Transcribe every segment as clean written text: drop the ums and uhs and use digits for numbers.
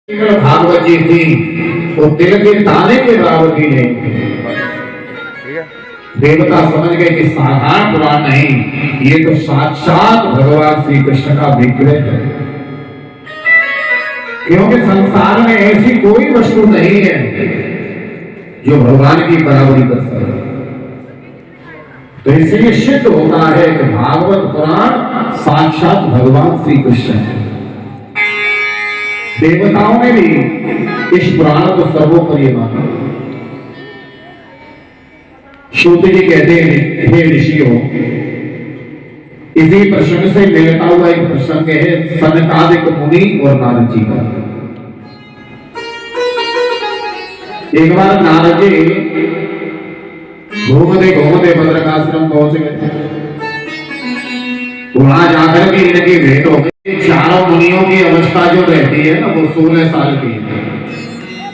भागवत जी थी वो दिल के ताने के बराबर भी नहीं थी। देवता समझ गए कि साधारण पुराण नहीं, ये तो साक्षात भगवान श्री कृष्ण का विग्रह है, क्योंकि संसार में ऐसी कोई वस्तु नहीं है जो भगवान की बराबरी कर सके। तो इसलिए सिद्ध होता है कि भागवत पुराण साक्षात भगवान श्री कृष्ण है। देवताओं ने भी इस पुराण को सर्वोपरि माना। श्रुत जी कहते हैं, हे ऋषियों, इसी प्रसंग से मिलता हुआ एक प्रसंग है सनकादिक मुनि और नारद जी का। एक बार नारद जी घूमते घूमते बद्रिकाश्रम पहुंच गए। वहां जाकर के इनकी भेंट हो गई। चारों मुनियों की अवस्था जो रहती है ना, वो 16 साल की है,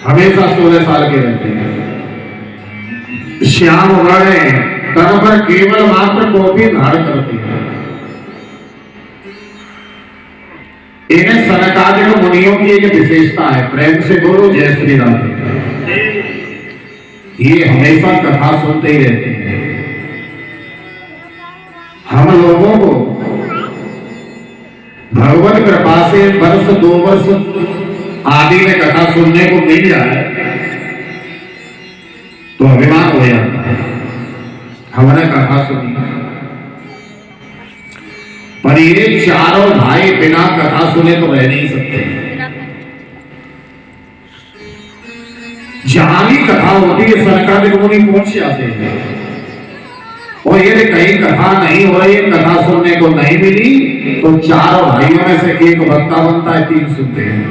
हमेशा 16 साल के रहते हैं। श्याम वर्ण तन पर केवल मात्र टोपी धारण करती है। इन्हें सनकादिक मुनियों की एक विशेषता है, प्रेम से बोलो जय श्री राम। ये हमेशा कथा सुनते ही रहते हैं। हम लोगों को भगवत कृपा से वर्ष 2 वर्ष आदि में कथा सुनने को मिल जाए तो अभिमान हो जाता है, हमने कथा सुनी। पर ये चारों भाई बिना कथा सुने तो रह नहीं सकते। जहां भी कथा होती है सनकादिक मुनि पहुंच जाते हैं, और यदि कहीं कथा नहीं हो रही, कथा सुनने को नहीं मिली, तो चारों भाइयों में से एक वक्ता बनता है, 3 सुनते हैं।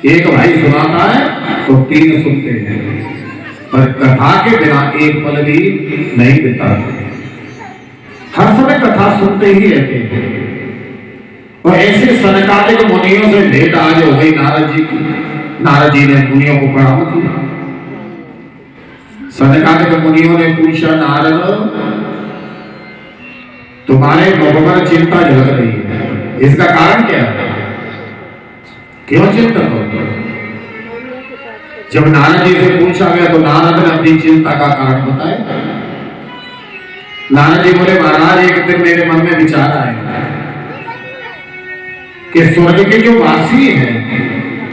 एक भाई सुनाता है तो 3 सुनते हैं। पर कथा के बिना एक पल भी नहीं बिताते, हर समय कथा सुनते ही रहते हैं। और ऐसे सनकादिक मुनियों से भेंट आज हो गई नारद जी की। नारद जी ने मुनियों को प्रणाम किया। सनकादिक मुनियों ने पूछा, नारद तुम्हारे मुख पर चिंता झलक रही है, इसका कारण क्या है? क्यों चिंता हो? जब नारद जी से पूछा गया तो नारद ने अपनी चिंता का कारण बताया। नारद जी बोले, महाराज एक दिन मेरे मन में विचार आया कि स्वर्ग के जो वासी हैं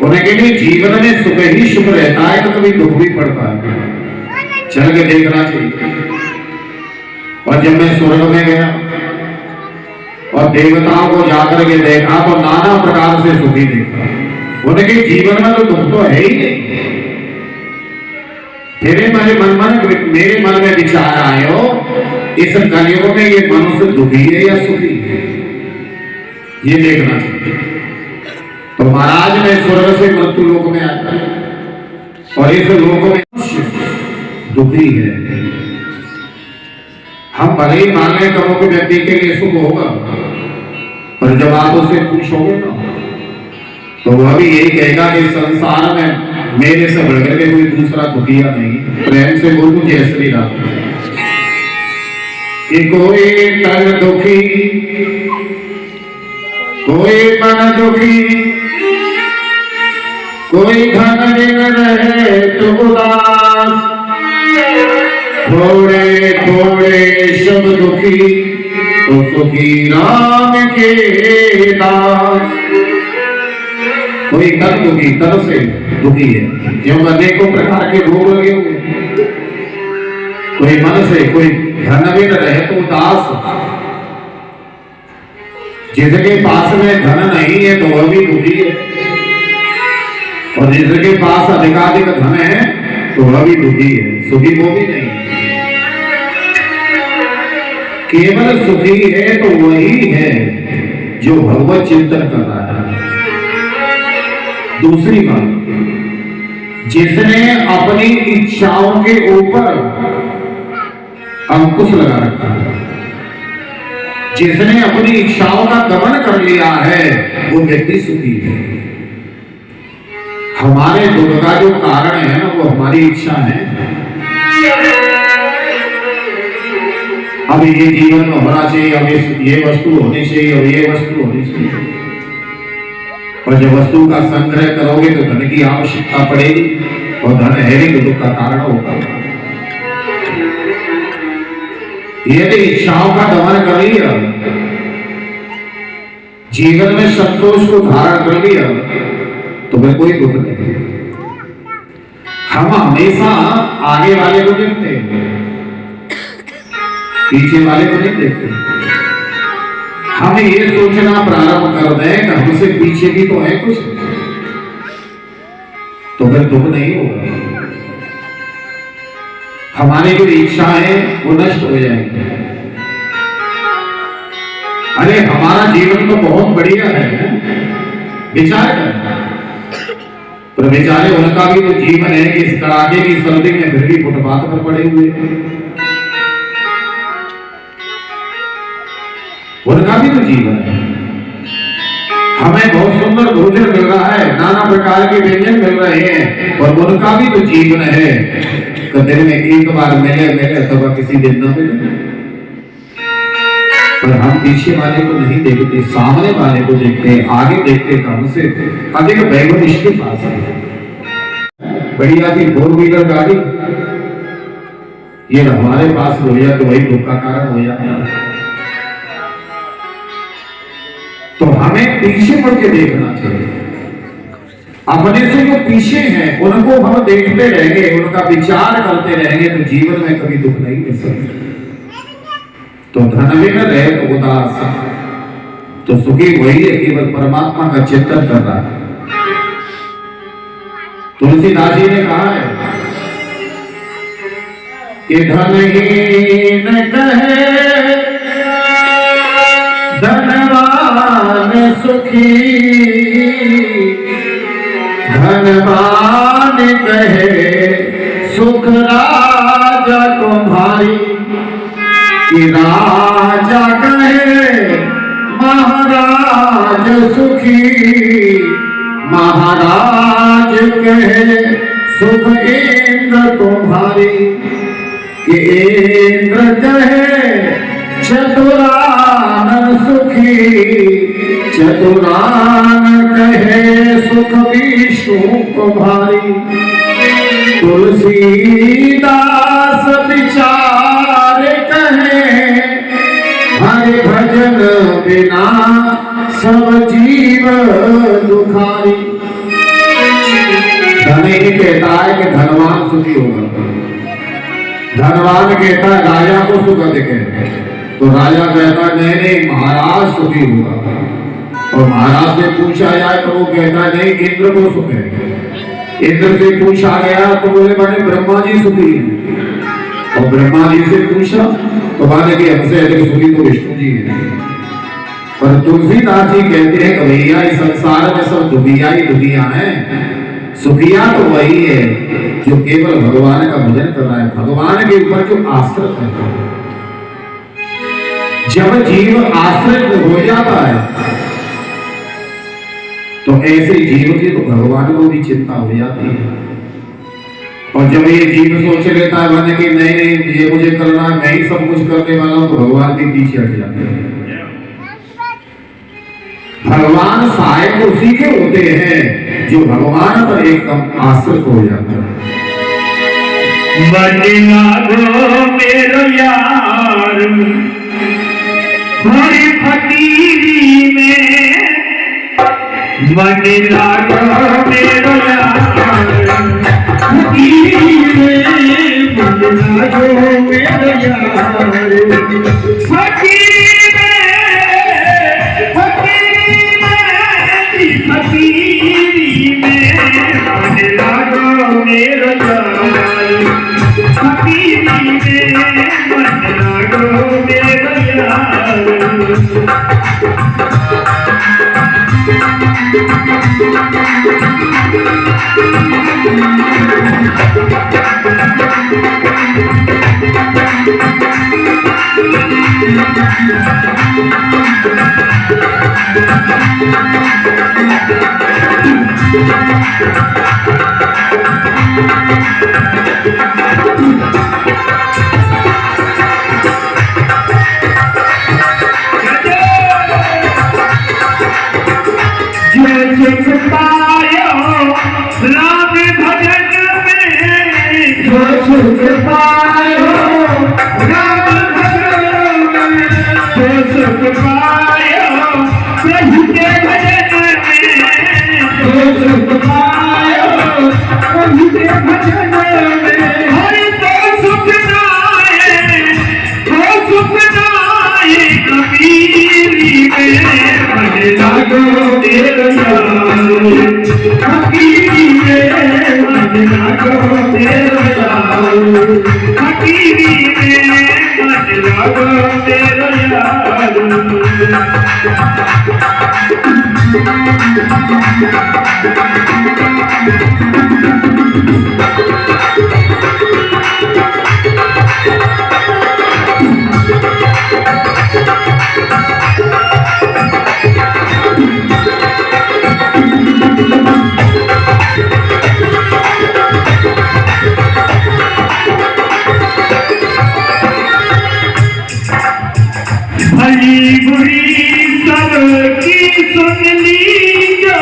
उनके लिए जीवन में सुख ही सुख रहता है, तो कभी दुख भी पड़ता है, चल के देखना चाहिए। और जब मैं स्वर्ग में गया और देवताओं को जाकर के देखा तो नाना प्रकार से सुखी देखा। उनके जीवन में तो दुख तो है ही नहीं। मेरे मन में विचार आयो, इस कलयुग में ये मनुष्य दुखी है या सुखी है, ये देखना चाहिए। तो महाराज मैं स्वर्ग से मृत्यु लोक में आता है और इस लोक में दुखी है। हम भले ही मान लें करो कि व्यक्ति के लिए सुख होगा, पर जब आप उससे पूछोगे ना तो वह भी यही कहेगा कि संसार में मेरे से बढ़कर के कोई दूसरा दुखिया नहीं। प्रेम से बोलूं जय श्री राम। कि कोई तन दुखी, कोई मन दुखी, कोई धन बिन रहे तो उदास, थोड़े थोड़े सब दुखी तो सुखी राम के दास। कोई तन दुखी, तन से दुखी है, क्योंकि अनेकों प्रकार के रोग लगे हुए। कोई मन से, कोई धन बिन रहे तो उदास। जिसके पास में धन नहीं है तो वह भी दुखी है, और जिसके पास अधिकाधिक धन है तो वह भी दुखी है, सुखी वो भी नहीं। केवल सुखी है तो वही है जो भगवत चिंतन कर रहा है। दूसरी बात, जिसने अपनी इच्छाओं के ऊपर अंकुश लगा रखा है, जिसने अपनी इच्छाओं का दमन कर लिया है, वो व्यक्ति सुखी है। हमारे दुख का जो कारण है ना, वो हमारी इच्छा है। अब ये जीवन में होना चाहिए, अब ये वस्तु होनी चाहिए, और ये वस्तु होनी चाहिए। और जब वस्तु का संग्रह करोगे तो धन की आवश्यकता पड़ेगी, और धन है नहीं तो दुख का कारण होगा। यदि इच्छाओं का दमन कर लिया, जीवन में संतोष को धारण कर लिया, तो फिर कोई दुख नहीं। हम हमेशा आगे वाले को देखते हैं, पीछे वाले को नहीं देखते। हमें ये सोचना प्रारंभ कर दें कि हमसे पीछे भी तो है कुछ, तो फिर दुख नहीं होगा। हमारी जो इच्छा है वो नष्ट हो जाएगी। अरे हमारा जीवन तो बहुत बढ़िया है, विचार करना, पर बेचारे उनका भी तो जीवन है कि इस कड़ाके की सर्दी में फिर भी फुटपाथ पर पड़े हुए हैं। उनका भी तो जीवन है। हमें बहुत सुंदर भोजन मिल रहा है, नाना प्रकार के व्यंजन मिल रहे हैं, और उनका भी तो जीवन है कि दिन में एक बार मिले अथवा किसी दिन न मिले। पर हम पीछे वाले को नहीं देखते, सामने वाले को देखते, आगे देखते, हमसे अधिक वैभव इसके पास है। बढ़िया सी 4 व्हीलर गाड़ी ये हमारे पास हो जाए तो वही दुख का कारण हो जाता है। तो हमें पीछे मुड़ के देखना चाहिए। अपने से जो पीछे हैं उनको हम देखते रहेंगे, उनका विचार करते रहेंगे, तो जीवन में कभी दुख नहीं मिल सकता। तो धन बिन रहे तो उदास, तो सुखी वही है केवल परमात्मा का चिंतन कर रहा है। तुलसीदास जी ने कहा है कि धनहीन कहे धनवान सुखी, धनवान कहे सुख राजा तुम्हारी, कि राजा कहे महाराज सुखी, महाराज कहे सुख इंद्र तुम्हारी, कि इंद्र कहे चतुरानन सुखी, चतुरान कहे सुख विष्णु तुम्हारी। तुलसीदास विचार कहे हरि भजन बिना सब जीव दुखारी। धनी कहता है कि धनवान सुखी होगा, धनवान कहता है राजा को सुख अधिक है, तो राजा कहता है नहीं महाराज सुखी होगा। और महाराज से पूछा जाए तो वो कहता है नहीं इंद्र को सुख है। इंद्र से पूछा गया तो बोले माने ब्रह्मा जी सुखी है। और ब्रह्मा जी से पूछा तो माने कि हमसे अधिक सुखी तो विष्णु जी है। पर तुलसीदास जी कहते हैं कि भैया इस संसार में सब दुखिया ही दुखिया है, सुखिया तो वही है जो केवल भगवान का भजन कर रहा है, भगवान के ऊपर जो आश्रित है। जब जीव आश्रित हो जाता है तो ऐसे जीव की तो भगवान को भी चिंता हो जाती है। और जब ये जीव सोच लेता है माने कि नहीं ये मुझे करना है, मैं ही सब कुछ करने वाला हूं, तो भगवान के पीछे हट जाते हैं। भगवान सहायक उसी के होते हैं जो भगवान पर एकदम आश्रित हो जाता है। मेरो यार हरी फकीरी में मन लागो मेरो यार फकीरी में मन लागो मेरो यार फकीरी में मन लागो मेरो यार फकीरी में मन लागो मेरो यार। पायो राम भजन में, जो सुख पायो प्रभु के भजन में, जो सुख पायो प्रभु के भजन में। हरि तो सुख नाए, तो सुख नाए कबीरी में, मन लागो तेरो यार, कबीरी में मन लागो तेरो यार, कबीरी में मन लागो तेरो यार। भली बुरी सबकी सुन लीजो,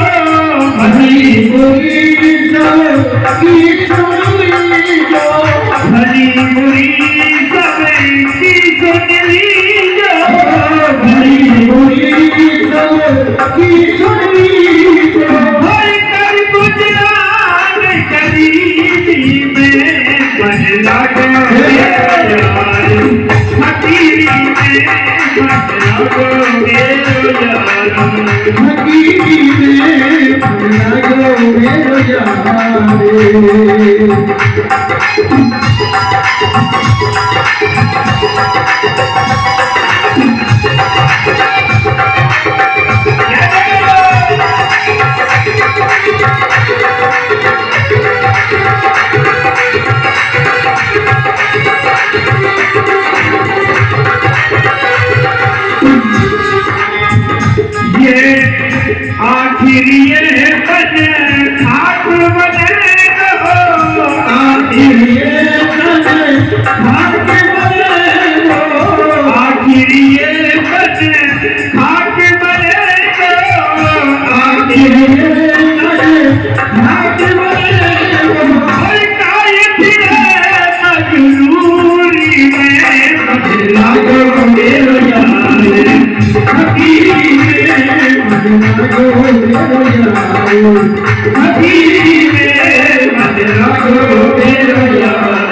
भली बुरी सबकी सुन लीजो, भली बुरी सबकी सुन लीजो, भली बुरी सबकी सुन लीजो। हर कर गुजरान गरीबी में मन लागो यार, फकीरी में मन लागो मेरो यार, फकीरी में मन लागो मेरो यार। आखिर ये बने खाक बने हो, आखिर ये बने खाक बने हो, आखिर ये बने खाक बने हो, आखिर ये बने खाक बने हो। हर काय फिरे मजबूरी में, मन लागो मेरो यार, फकीरी में मन लागो मेरो यार, फकीरी में मन लागो मेरो यार।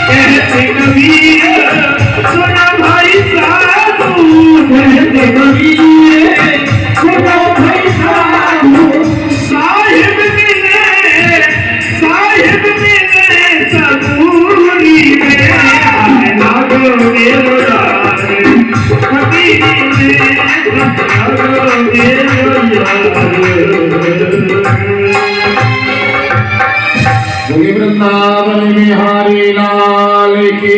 कहते कबीर सुनो भाई साधु, कहते कबीर सुनो भाई साधु, साहिब मिले सबूरी में, मन लागो मेरो यार, कबीरी में मन लागो मेरो यार। बोले वृंदावन बिहारी लाल की।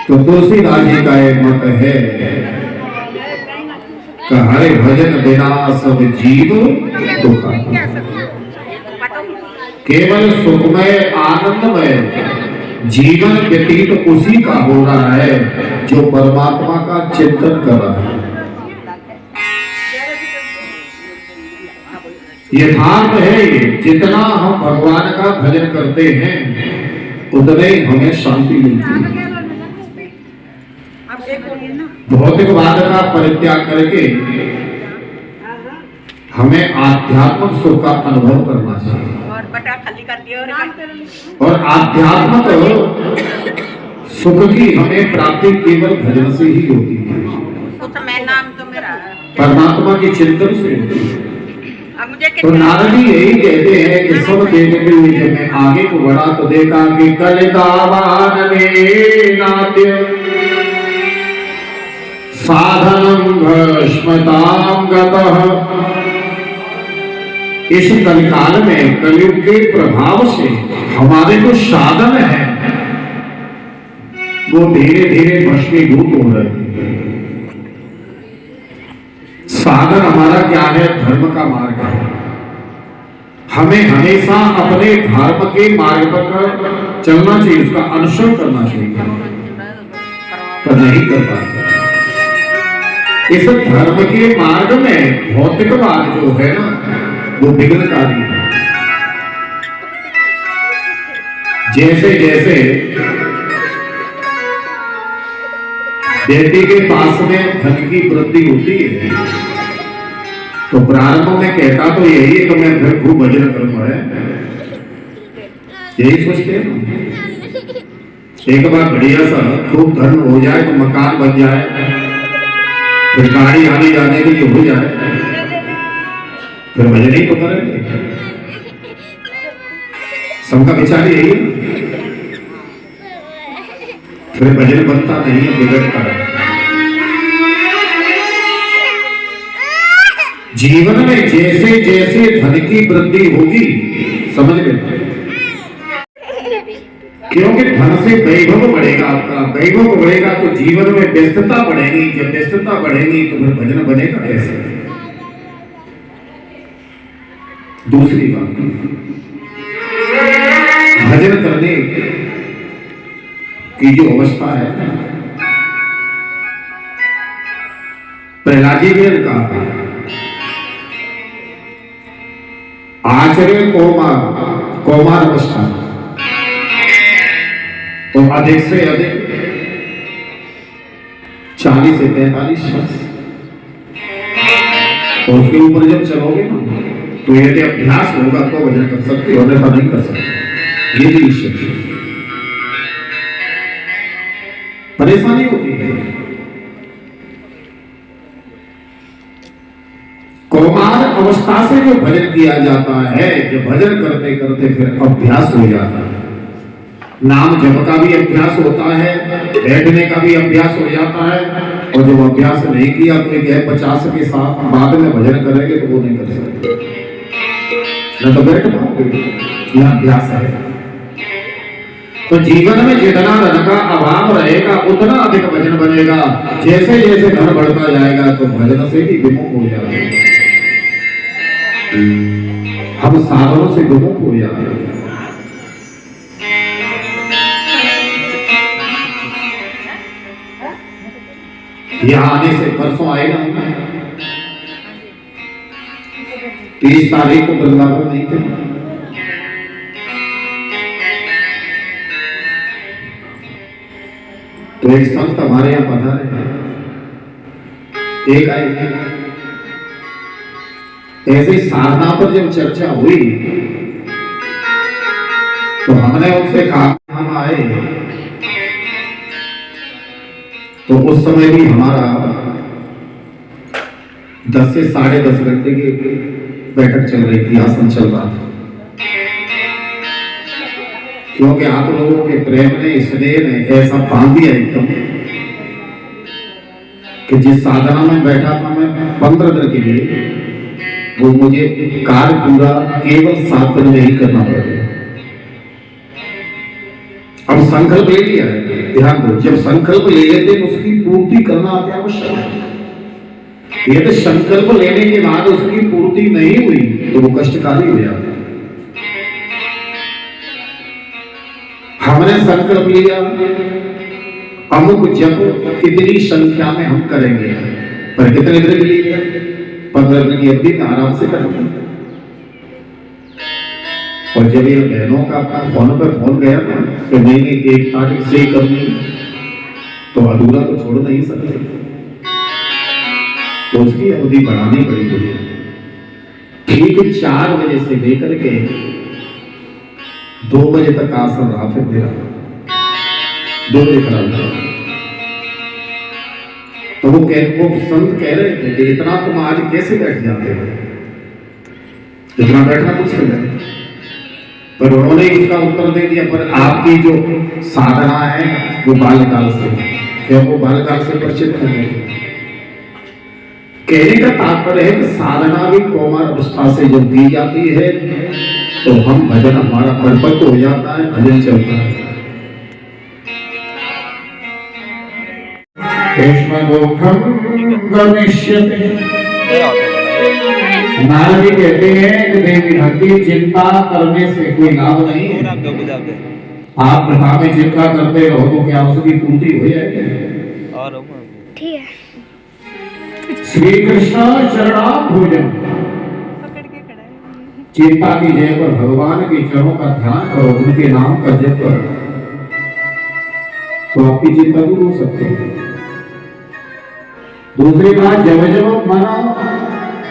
तो तुलसीदास जी का एक मत है कि हरे भजन बिना सब जीव दुखा, केवल सुखमय आनंदमय जीवन व्यतीत उसी का हो रहा है जो परमात्मा का चिंतन कर रहा है। यथार्थ है ये, जितना हम भगवान का भजन करते हैं उतने ही हमें शांति मिलती है। भौतिकवाद का परित्याग करके हमें आध्यात्मिक सुख का अनुभव करना चाहिए, और आध्यात्मिक सुख की हमें प्राप्ति केवल भजन से ही होती है, परमात्मा के चिंतन से होती है। तो नारद जी यही कहते हैं कि सब देखते हुए जब मैं आगे को बढ़ा तो देखा कि कलिकावान में नाट्य साधनम भस्मतां गतः। इस कलिकाल में कलयुग के प्रभाव से हमारे जो साधन है वो धीरे धीरे भस्मीभूत हो रहे हैं। साधन हमारा क्या है? धर्म का मार्ग है। हमें हमेशा अपने धर्म के मार्ग पर चलना चाहिए, उसका अनुसरण करना चाहिए, पर नहीं कर पाते। इस धर्म के मार्ग में भौतिकवाद जो है ना वो विघ्नकारी है। जैसे जैसे व्यक्ति के पास में धन की वृद्धि होती है तो प्रारंभ में कहता तो यही है कि मैं फिर खूब भजन करूंगा, यही सोचते हैं ना। एक बार बढ़िया सा खूब धन हो जाए तो मकान बन जाए, फिर गाड़ी आने जाने के लिए हो जाए, फिर भजन ही तो करेंगे। सबका विचार यही है। फिर भजन बनता नहीं है, बिगड़ता है। जीवन में जैसे जैसे धन की वृद्धि होगी, समझ लेते, क्योंकि धन से वैभव बढ़ेगा, आपका वैभव बढ़ेगा तो जीवन में व्यस्तता बढ़ेगी। जब व्यस्तता बढ़ेगी तो फिर भजन बनेगा कैसे? दूसरी बात, भजन करने की जो अवस्था है, प्रहलाद जी ने कहा आचर्य कौमार अवस्था, तो अधिक से अधिक 40 से 43 वर्ष, तो उसके ऊपर जब चलोगे ना तो यदि अभ्यास होगा तो भजन कर सकते हो, अन्यथा नहीं कर सकते। ये भी निश्चित है। परेशानी होती है। कौमार अवस्था से जो भजन किया जाता है, जब भजन करते करते फिर अभ्यास हो जाता है। नाम जप का भी अभ्यास होता है, बैठने का भी अभ्यास हो जाता है। और जब अभ्यास नहीं किया तो एक 50 के साथ बाद में भजन करेंगे तो वो नहीं कर सकते, न तो बैठ पाओगे। यह अभ्यास है। तो जीवन में जितना धन का अभाव रहेगा उतना अधिक भजन बनेगा। जैसे जैसे धन बढ़ता जाएगा तो भजन से भी विमुख हो जाएगा, हम साधनों से विमुख हो जाएंगे। यहाँ आने से परसों आए ना, 30 तारीख को वृंदावन नहीं थे। तो एक संत हमारे यहाँ पधारे, एक आए, ऐसे साधना पर जब चर्चा हुई तो हमने उनसे कहा हम आए, तो उस समय भी हमारा 10 से 10:30 घंटे की बैठक चल रही थी, आसन चल रहा था। क्योंकि आप लोगों के प्रेम ने, स्नेह ने ऐसा बांध दिया एकदम कि जिस साधना में बैठा था मैं 15 दिन के लिए, वो मुझे कार्य पूरा केवल 7 दिन में ही करना पड़ेगा। अब संकल्प ले लिया है, ध्यान दो, जब संकल्प ले लेते तो उसकी पूर्ति करना अत्यावश्यक है। यदि संकल्प लेने के बाद उसकी पूर्ति नहीं हुई तो वो कष्टकारी हो जाता है। हमने संकल्प लिया अमुक जप इतनी संख्या में हम करेंगे, पर कितने दिन के लिए? 15 दिन की अवधि में आराम से करेंगे। और जब ये बहनों का फोन पर फोन गया ना कि नहीं 1 तारीख से ही करनी, तो अधूरा तो छोड़ नहीं सकते, तो उसकी अवधि बढ़ानी पड़ी मुझे। ठीक 4 बजे से लेकर के 2 बजे तक आसन रहा, फिर मेरा 2 बजे खड़ा। तो वो संत कह रहे थे कि इतना तुम आज कैसे बैठ जाते हो, इतना बैठना मुश्किल है। पर उन्होंने उसका उत्तर दे दिया, पर आपकी जो साधना है वो बाल्यकाल से, क्या वो बाल्यकाल से परिचित है? कहने का तात्पर्य है कि साधना भी कौमार अवस्था से जब दी जाती है तो हम भजन हमारा परिपक्व हो जाता है, भजन चलता है। कृष्ण दुखम गमिष्यते। नारद जी कहते हैं कि देवी भक्ति चिंता करने से कोई लाभ नहीं है। आप वृथा में चिंता करते रहो तो क्या उसकी पूर्ति हो जाएगी? ठीक है। श्री कृष्ण चरणाम्भोजन। चिंता की जय पर भगवान के चरणों का ध्यान करो, उनके नाम का जप करो तो आपकी चिंता दूर हो सकती है। दूसरी बात, जब जब मन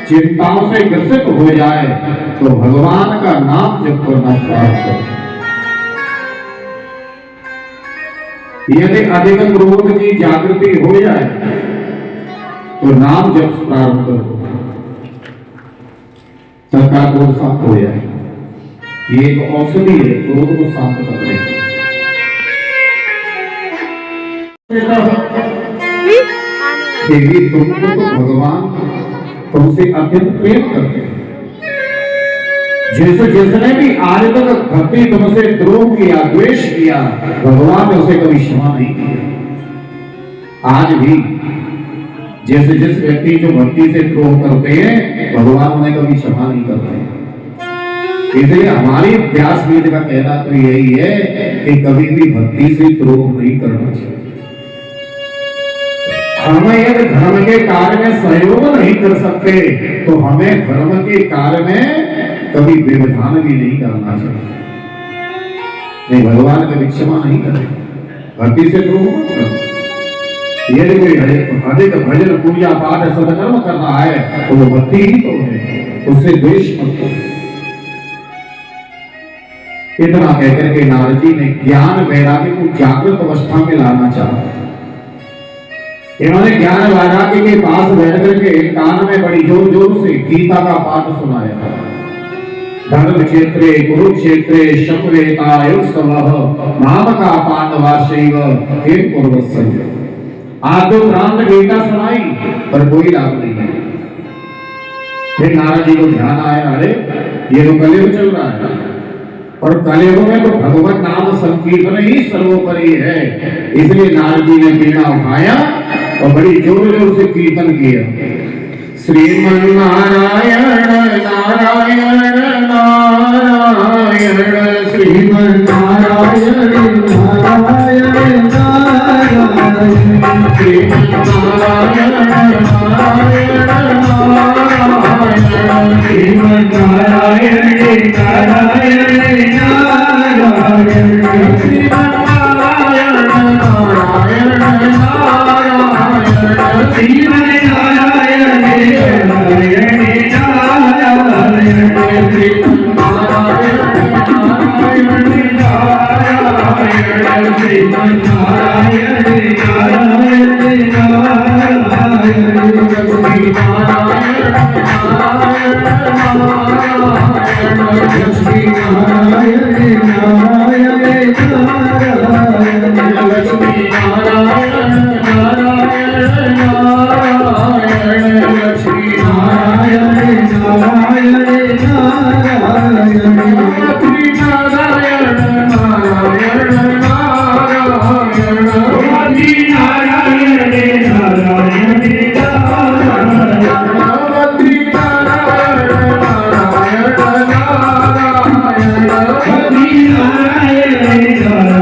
चिंताओं से ग्रसित हो जाए तो भगवान का नाम जप करना प्रारंभ करो। यदि अधिक क्रोध की जागृति हो जाए तो नाम जप प्रारंभ करो, तथा क्रोध शांत हो जाए। ये एक औषधि है क्रोध को शांत करने की। देवी तुमको तो भगवान तुमसे अत्यंत प्रेम करते हैं। जिसने भी आज तक भक्ति तुमसे द्रोह किया, द्वेष किया, भगवान ने उसे कभी क्षमा नहीं किया। आज भी जिस व्यक्ति जो भक्ति से द्रोह करते हैं भगवान उन्हें कभी क्षमा नहीं करते। इसलिए हमारी व्यास वेद का कहना तो यही है कि कभी भी भक्ति से द्रोह नहीं करना चाहिए। हम यदि धर्म के कार्य में सहयोग नहीं कर सकते तो हमें धर्म के कार्य में कभी व्यवधान भी नहीं करना चाहिए। नहीं, भगवान कभी क्षमा नहीं करे, भक्ति से द्रोह मत करो। यदि कोई अधिक भजन पूजा पाठ सदकर्म करना है तो वो भक्ति ही तो है, उससे द्वेष मत करो। इतना कहकर के नारद जी ने ज्ञान वैराग्य को जागृत अवस्था में लाना चाहा। इन्होंने ज्ञान वैराग्य के पास बैठ करके कान में बड़ी जोर जोर से गीता का पाठ सुनाया। धर्म क्षेत्रे कुरुक्षेत्रे शकुवेतायुस्तवः मामका पांडवाश्चैव हे कुरुवत्सः। आज तो प्रांत गीता सुनाई पर कोई लाभ नहीं है। फिर नारद जी को ध्यान आया, अरे ये तो कलयुग चल रहा है और कलयुग में तो भगवत नाम संकीर्तन ही सर्वोपरि है। इसलिए नारद जी ने वीणा उठाया और बड़ी जोर जोर से कीर्तन किया। श्रीमन्नारायण नारायण नारायण, श्रीमन्नारायण नारायण नारायण, श्रीमन्नारायण नारायण नारायण, श्रीमन्नारायण नारायण नारायण, श्रीमन्नारायण नारायण नारायण, श्रीमन्नारायण नारायण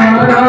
नारायण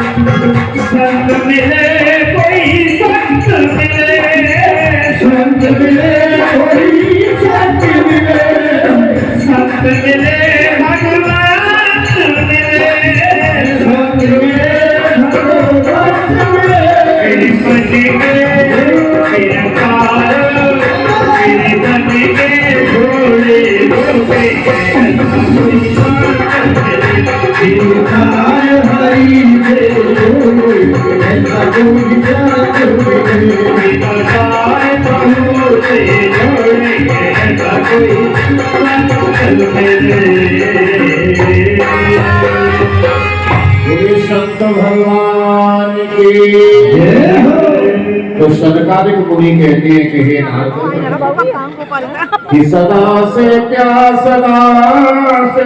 संत मिले कोई संत मिले कोई संत मिले संत मिले भगवान मिले संत मिले भगवान मिले मेरी पति के मेरा पार मेरी पति के भोले भोले संत भगवान की तो सनकादिक मुनि कहते हैं कि हे नारद कि सदा से क्या सदा से